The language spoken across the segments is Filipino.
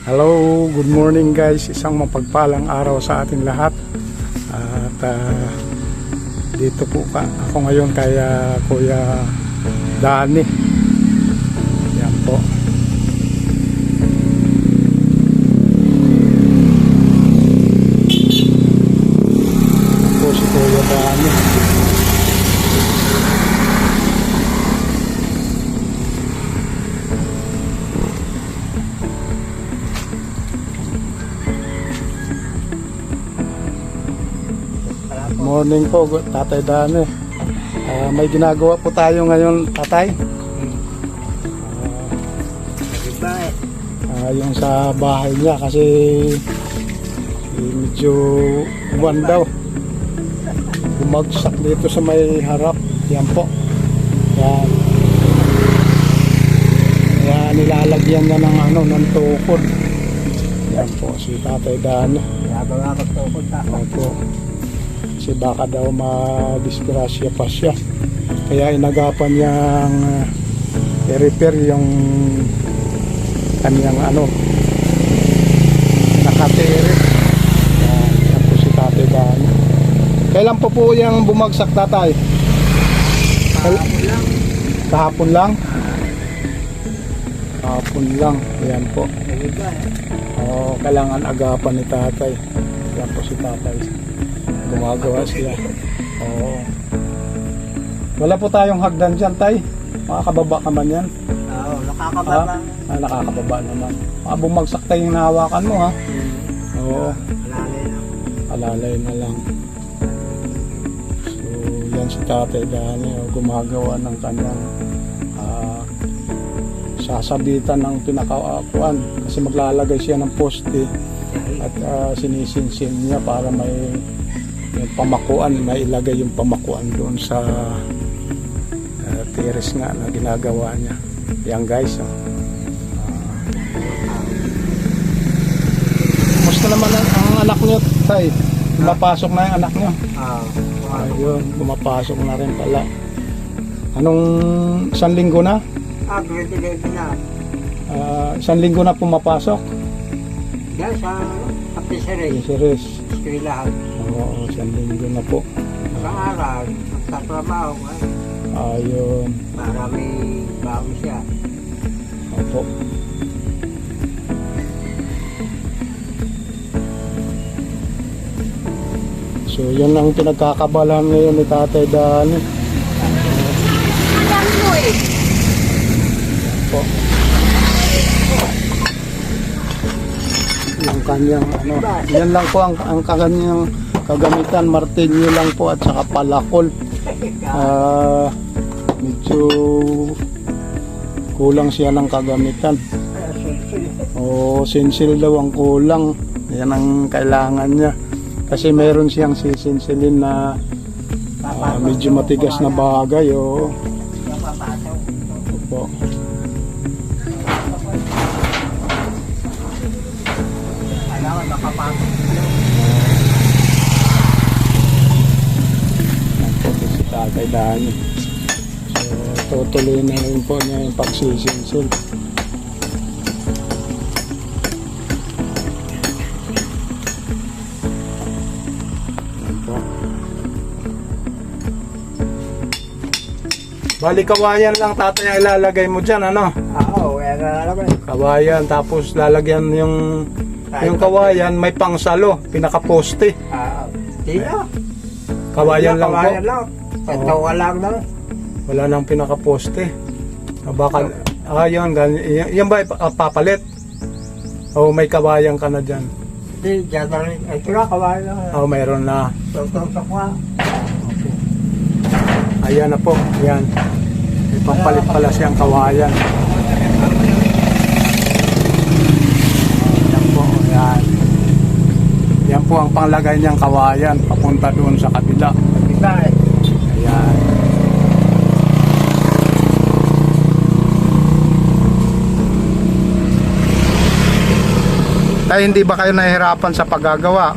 Hello, good morning guys. Isang mapagpalang araw sa ating lahat. At dito po ako ngayon kay Kuya Dani. Yan po. Yan po si Kuya Dani. Morning po, Tatay Dani. May ginagawa po tayo ngayon, Tatay. Yung sa bahay niya kasi medyo uwan daw. Bumagsak dito sa may harap. Yan po. Yan. Yan, nilalagyan na ng tukod. Yan po, si Tatay Dani. Yan po. Kasi baka daw madisgrasya pa siya, kaya inagapan niyang i-repair yung kanyang nakatiri. Yan po si Tatay Dani. Kailan po yung bumagsak, Tatay? Kahapon lang. Kahapon lang. Yan po. Kailangan agapan ni Tatay. Yan po si Tatay, gumagawa siya. Wala po tayong hagdan dyan, Tay. Makakababa ka man yan? Oo, nakakababa. Nakakababa naman. Bumagsak tayo yung nahawakan mo, ha? Oo. Alalay lang. Alalay na lang. So, yan si Tatay Dani, gumagawa ng kanyang sasabitan ng pinakaupuan. Kasi maglalagay siya ng poste at sinisinsin niya para may yung pamakuan, may ilagay yung pamakuan doon sa tiris nga na ginagawa niya. Yan guys. Kumusta naman ang anak niyo, Tay? Pumapasok na yung anak niyo? Ayun, pumapasok na rin pala. Anong isang linggo na? Grade 11 na. Isang linggo na pumapasok? Yan sa Papiseres. Series. Eskwelahan. Oo, isang linggo na po. Sa araw, magtatrabaho nga. Ayun. Para may bago siya. Opo. So, yun ang pinagkakabalahan ngayon ni Tatay Dani. Alam mo eh. Po. Yung kanyang yan lang po ang kanyang kagamitan, martilyo lang po at saka palakol. Medyo kulang siya ng kagamitan. Sinsil daw ang kulang. Yan ang kailangan niya. Kasi meron siyang sisinsilin na medyo matigas na bagay. Opo. Kailangan makapasok. Si Tatay Dani. So, tutuloy na rin po niya yung pagsisinsil. Bali kawayan lang, Tatay, ang ilalagay mo dyan, ano? Oo, yan na naman. Kawayan, tapos lalagyan yung kawayan, may pangsalo, pinakaposte. Dito. Kawayan lang po. Kawayan lang. Tawa lang lang. Wala nang pinakaposte. Baka, yun, yan ba papalit? O may kawayan ka na dyan? Hindi, dyan na rin. Ito na, kawayan lang. Mayroon na. Tutok ka. Ayan na po, yan. May pampalit pala siyang kawayan. Yan po, yan. Yan po ang panglagay niyang kawayan, papunta doon sa kabila. Ayan. Tay, hindi ba kayo nahihirapan sa paggagawa?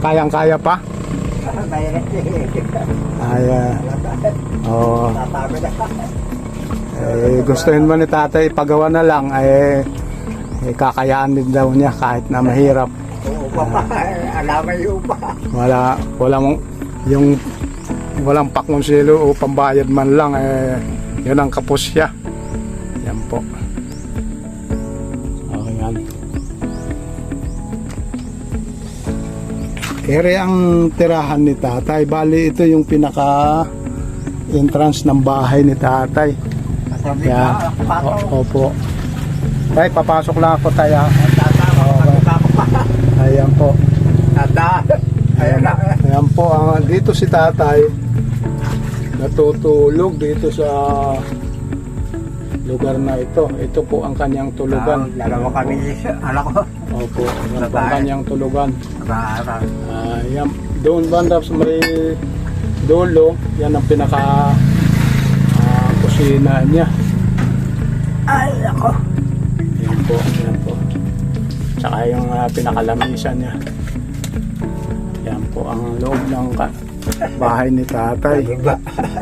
Kayang-kaya pa? Gustuhin mo ni Tatay ipagawa na lang, eh, kakayaan din daw niya kahit na mahirap. Oo pa pa. Alamay yung pa. Walang pakonselo o pambayad man lang, eh, yun ang kapos siya. Yan po. Okay, yan. Ere ang tirahan ni tatay. Bali, ito yung pinaka entrance ng bahay ni tatay. Sabi Yan. ka, pato. Opo. Tay, papasok lang ako, tay, ha? Ako pa. Ayan po. Tanda. Ayun na. Ayan po, dito si tatay natutulog dito sa lugar na ito. Ito po ang kanyang tulugan. Dalawa kami, anak ko. Opo, yan po ang kanyang tulugan. Nag-aaral. Yan, doon banda sa may dulo, yan ang pinaka kusina niya. Ay, ako. Yan po, yan po. Saka yung pinakalamisan niya. Yan po ang loob ng bahay ni tatay. Diba?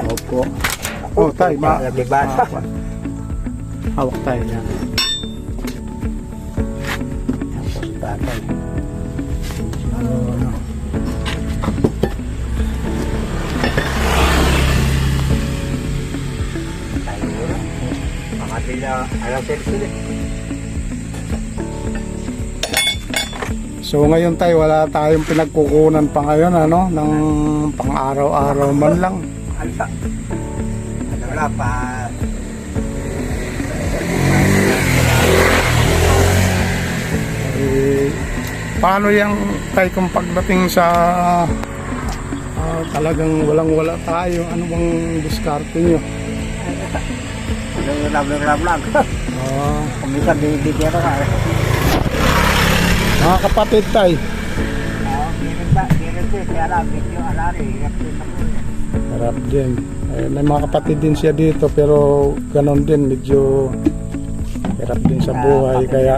Opo. Oh, tay, Diba? hawak tayo yan. Yan po si tatay. Ano. Tayo. Mga tila, alam sila. So ngayon tayo, wala tayong pinagkukunan pa ngayon, ano, ng pang-araw-araw man lang. Ano wala pa. Eh, paano yung tayo kung pagdating sa talagang walang-wala tayo, ano bang diskarte nyo? Ano yung lam-lam. Kung minsan bibigyan ka. Mga kapatid tayo, Meron din. Kaya lang, medyo alari. harap din. Eh, may mga kapatid din siya dito, pero ganon din, medyo hirap din sa buhay, kaya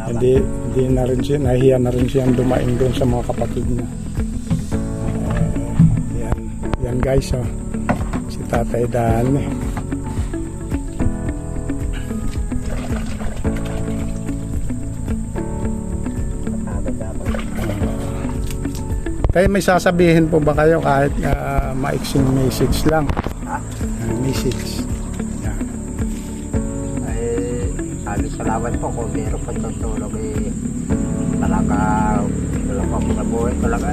hindi na rin siya, nahiya na rin siyang dumaing doon sa mga kapatid niya. Yan guys, oh, si Tatay Dani. Tayo, may sasabihin po ba kayo kahit maiksing message lang? Message. Yan. Sabi salamat po kung meron pa tutulog talaga wala pa sa buhay talaga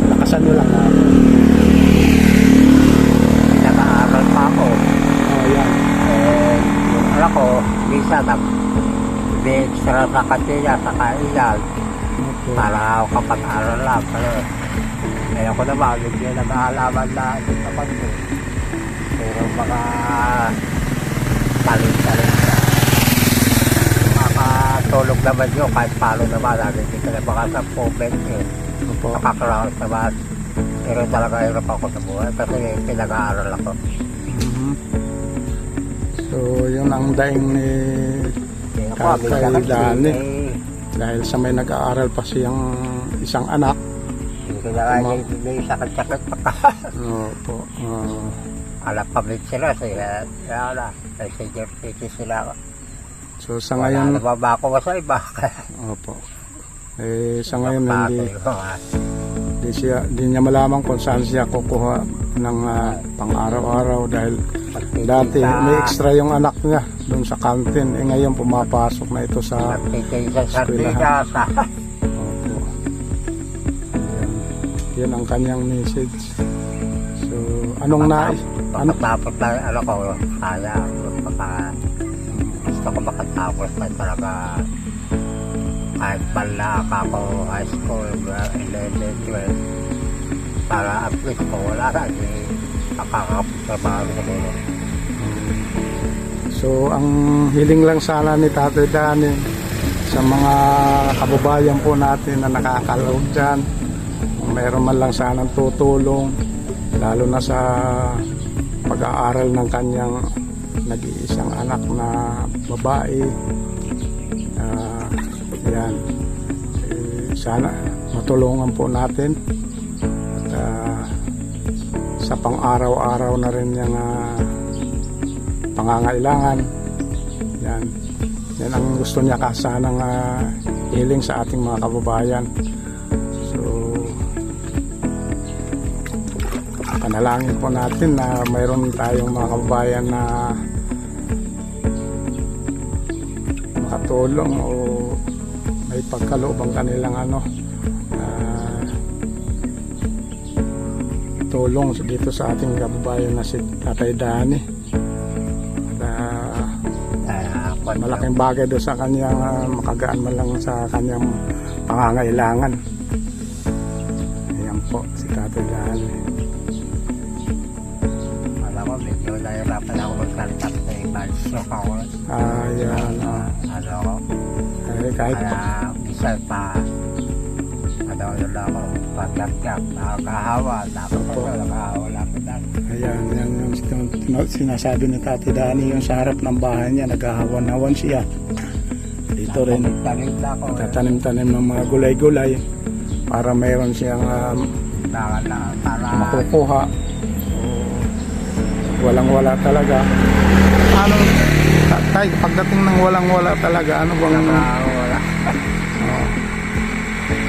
Lakasan nyo lang. pinag-aaral pa ako Yan. yung anak ko minsan may extra sa kantina sa kailan Okay. para ako kapag-aral lang pero kaya ko naman hindi nag-aalaman na yung kapag ko pero mga talent makatulog naman yun kahit paano naman hindi ka na baka sa moment Opo. nakakaraos naman pero talaga hirap ako sa buhay kasi pinag-aaral ako. Mhm. So, yun ang daing ni Kaya Tatay Dani. Dahil sa may nag-aaral pa siyang isang anak. hindi ko na may sakit-sakit pa ka. Opo. Alam pamit sila kaya na may senior city sila. So, sa Wala ngayon, naman ba ako sa iba? opo. Eh, sa ngayon, hindi niya malaman kung saan siya kukuha ng pang-araw-araw dahil dati may extra yung anak niya doon sa kantin. Eh ngayon pumapasok na ito sa eskwelahan. Opo. Yan ang kanyang message. So, anong nais? Pagkatapos na ano ko, kaya gusto ko makatapos na talaga kahit bala ako high school, 11, 12 para at least kung wala na nakakatrabaho ko nila. So, ang hiling lang sana ni Tatay Dani sa mga kababayan po natin na nakakaloob dyan, mayroon man lang sanang tutulong, lalo na sa pag-aaral ng kanyang nag-iisang anak na babae. Yan. Sana matulungan po natin at sa pang-araw-araw na rin yung pangangailangan. Yan. Yan ang gusto niya kasanang healing sa ating mga kababayan. So panalangin po natin na mayroon tayong mga kababayan na makatulong o may pagkaloob ang kanilang tulong dito sa ating kababayan na si Tatay Danny. Malaking bagay doon sa kanyang makagaan man lang sa kanyang pangangailangan. Ayan po si Tatay Danny. Alam mo, medyo nahirapan ako magkantak na yung bansok ako. Ayan. Ano ako? Kahit Kaya minsan pa, ano na ako, pagkakak, nakakahawa, nakakahawa lang ko lang. ayan, yan yung sinasabi ni Tatay Danny, yung sa harap ng bahay niya, naghahawan-hawan siya. Dito rin, Tanim na ako. tatanim-tanim ng mga gulay-gulay para mayroon siyang Para makukuha. Walang-wala talaga. Ano, Tay, pagdating ng walang-wala talaga, ano bang... wala.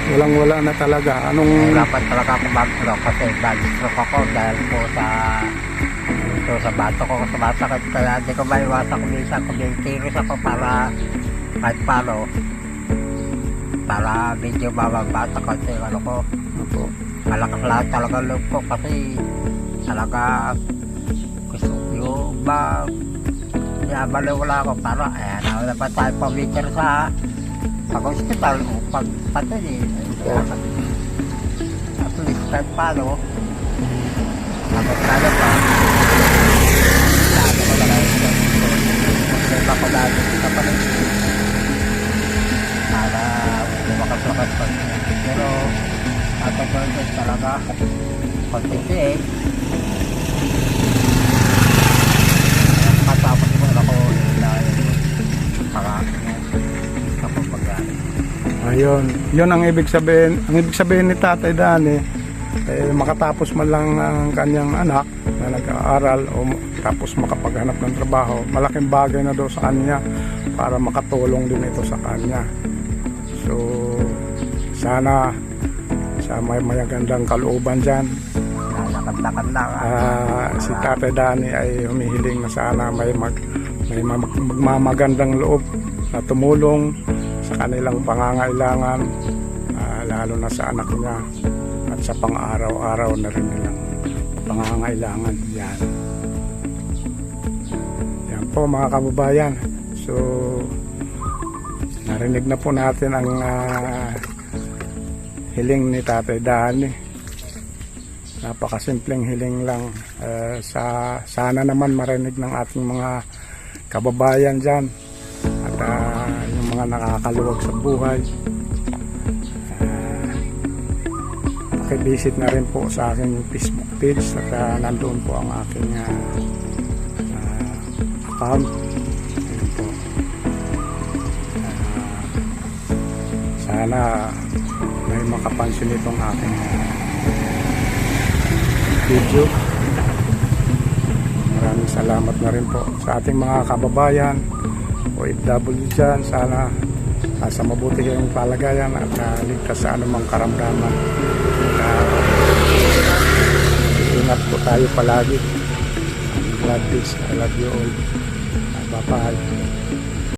Walang-wala na talaga. Anong... Dapat talaga ako mag-stroke kasi bag-stroke ako dahil po sa bato ko sumasakit. Kaya hindi ko maiwasan kung minsan kumitiris ako para kahit paano para medyo mababasa kasi ano ko. Opo. Malakas lahat talaga loob ko kasi talaga gusto ko ba wala ako para ayan na pa tayo pamiter sa hospital o pagpatay at least kahit paano tapos kaya pa lalo ko lang ako lalo kita pa rin para lumakaslakas pa pero at ang pagkakas talaga kontinti matapos ko ako para kapag pagkakas. Ayun. Yun ang ibig sabihin. Ang ibig sabihin ni Tatay Danny, makatapos man lang ang kanyang anak na nag-aaral o tapos makapaghanap ng trabaho, malaking bagay na daw sa kanya para makatulong din ito sa kanya. So, sana sa may magandang kalooban dyan, si Tatay Danny ay humihiling na sana may magmamagandang loob na tumulong sa kanilang pangangailangan, lalo na sa anak niya at sa pang-araw-araw na rin nilang pangangailangan. Yan po mga kababayan. So narinig na po natin ang hiling ni Tatay Danny. Napakasimpleng hiling lang. Sana naman marinig ng ating mga kababayan dyan at yung mga nakakaluwag sa buhay. Pakivisit na rin po sa aking Facebook page at nandoon po ang aking account. Ayan po. Sana may makapansin itong aking video. Maraming salamat na rin po sa ating mga kababayan OFW dyan. Sana nasa mabuti kayong palagayan at ligtas sa anumang karamdaman. Ingat po tayo palagi. God bless. I love you all. Bye-bye.